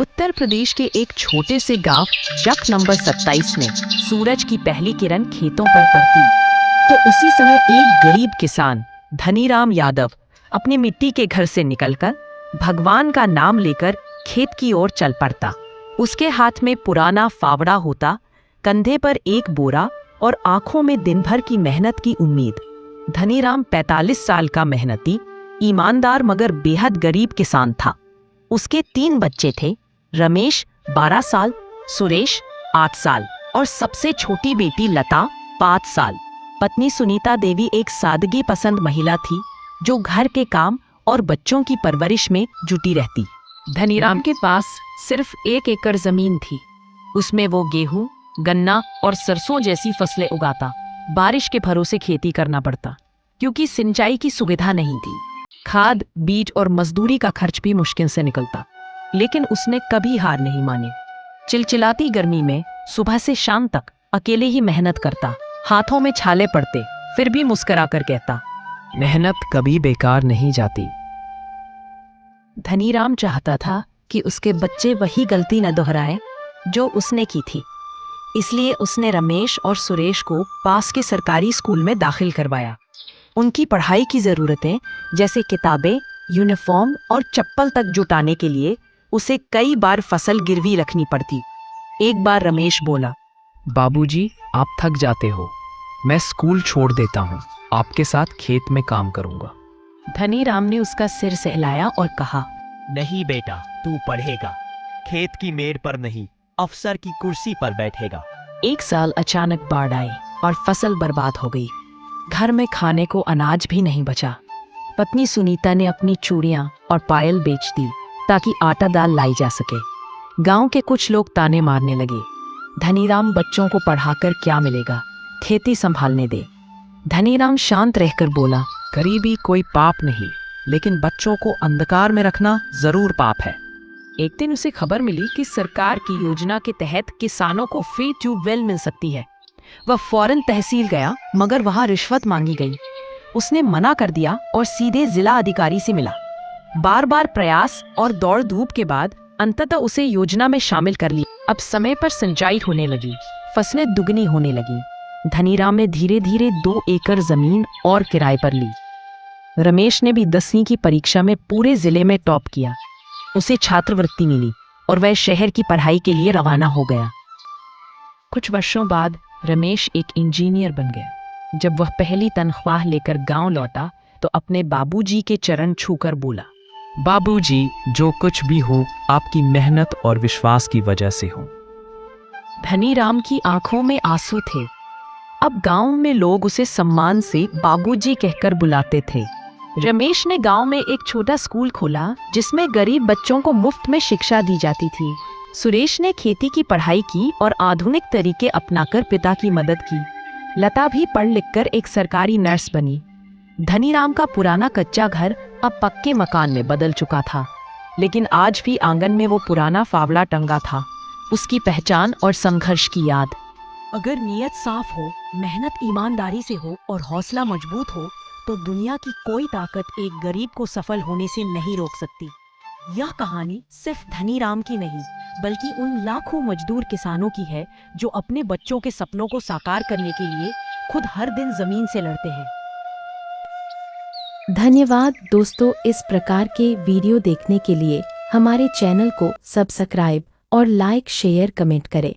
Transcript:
उत्तर प्रदेश के एक छोटे से गांव चक नंबर 27 में सूरज की पहली किरण खेतों पर पड़ती तो उसी समय एक गरीब किसान धनीराम यादव अपनी मिट्टी के घर से निकलकर भगवान का नाम लेकर खेत की ओर चल पड़ता। उसके हाथ में पुराना फावड़ा होता, कंधे पर एक बोरा और आंखों में दिन भर की मेहनत की उम्मीद। धनीराम 45 साल का मेहनती, ईमानदार मगर बेहद गरीब किसान था। उसके 3 बच्चे थे, रमेश 12 साल, सुरेश 8 साल और सबसे छोटी बेटी लता 5 साल। पत्नी सुनीता देवी एक सादगी पसंद महिला थी जो घर के काम और बच्चों की परवरिश में जुटी रहती। धनीराम के पास सिर्फ 1 एकड़ जमीन थी। उसमें वो गेहूं, गन्ना और सरसों जैसी फसलें उगाता। बारिश के भरोसे खेती करना पड़ता क्योंकि सिंचाई की सुविधा नहीं थी। खाद, बीज और मजदूरी का खर्च भी मुश्किल से निकलता, लेकिन उसने कभी हार नहीं मानी। चिलचिलाती गर्मी में सुबह से शाम तक अकेले ही मेहनत करता, हाथों में छाले पड़ते, फिर भी मुस्कुराकर कहता, मेहनत कभी बेकार नहीं जाती। धनीराम चाहता था कि उसके बच्चे वही गलती न दोहराएं जो उसने की थी। इसलिए उसने रमेश और सुरेश को पास के सरकारी स्कूल में दाखिल करवाया। उनकी पढ़ाई की ज़रूरतें जैसे किताबें, यूनिफॉर्म और चप्पल तक जुटाने के लिए उसे कई बार फसल गिरवी रखनी पड़ती। एक बार रमेश बोला, बाबूजी, आप थक जाते हो, मैं स्कूल छोड़ देता हूँ, आपके साथ खेत में काम करूँगा। धनीराम ने उसका सिर सहलाया और कहा, नहीं बेटा, तू पढ़ेगा, खेत की मेड़ पर नहीं, अफसर की कुर्सी पर बैठेगा। एक साल अचानक बाढ़ आई और फसल बर्बाद हो गई। घर में खाने को अनाज भी नहीं बचा। पत्नी सुनीता ने अपनी चूड़ियां और पायल बेच दी ताकि आटा दाल लाई जा सके। गांव के कुछ लोग ताने मारने लगे, धनीराम बच्चों को पढ़ाकर क्या मिलेगा, खेती संभालने दे। धनीराम शांत रहकर बोला, गरीबी कोई पाप नहीं, लेकिन बच्चों को अंधकार में रखना जरूर पाप है। एक दिन उसे खबर मिली कि सरकार की योजना के तहत किसानों को फ्री ट्यूबवेल मिल सकती है। वह फौरन तहसील गया, मगर वहां रिश्वत मांगी गई। उसने मना कर दिया और सीधे जिला अधिकारी से मिला। बार बार प्रयास और दौड़ धूप के बाद अंततः उसे योजना में शामिल कर लिया। अब समय पर सिंचाई होने लगी, फसलें दुगनी होने लगी। धनीराम ने धीरे धीरे 2 एकड़ जमीन और किराए पर ली। रमेश ने भी 10वीं की परीक्षा में पूरे जिले में टॉप किया। उसे छात्रवृत्ति मिली और वह शहर की पढ़ाई के लिए रवाना हो गया। कुछ वर्षों बाद रमेश एक इंजीनियर बन गया। जब वह पहली तनख्वाह लेकर गांव लौटा तो अपने बाबूजी के चरण छूकर बोला, बाबूजी, जो कुछ भी हो आपकी मेहनत और विश्वास की वजह से हो। धनीराम की आंखों में आंसू थे। अब गांव में लोग उसे सम्मान से बाबूजी कहकर बुलाते थे। रमेश ने गांव में एक छोटा स्कूल खोला जिसमें गरीब बच्चों को मुफ्त में शिक्षा दी जाती थी। सुरेश ने खेती की पढ़ाई की और आधुनिक तरीके अपनाकर पिता की मदद की। लता भी पढ़ लिखकर एक सरकारी नर्स बनी। धनीराम का पुराना कच्चा घर अब पक्के मकान में बदल चुका था, लेकिन आज भी आंगन में वो पुराना फावड़ा टंगा था, उसकी पहचान और संघर्ष की याद। अगर नीयत साफ हो, मेहनत ईमानदारी से हो और हौसला मजबूत हो तो दुनिया की कोई ताकत एक गरीब को सफल होने से नहीं रोक सकती। यह कहानी सिर्फ धनीराम की नहीं, बल्कि उन लाखों मजदूर किसानों की है जो अपने बच्चों के सपनों को साकार करने के लिए खुद हर दिन जमीन से लड़ते हैं। धन्यवाद दोस्तों, इस प्रकार के वीडियो देखने के लिए हमारे चैनल को सब्सक्राइब और लाइक, शेयर, कमेंट करें।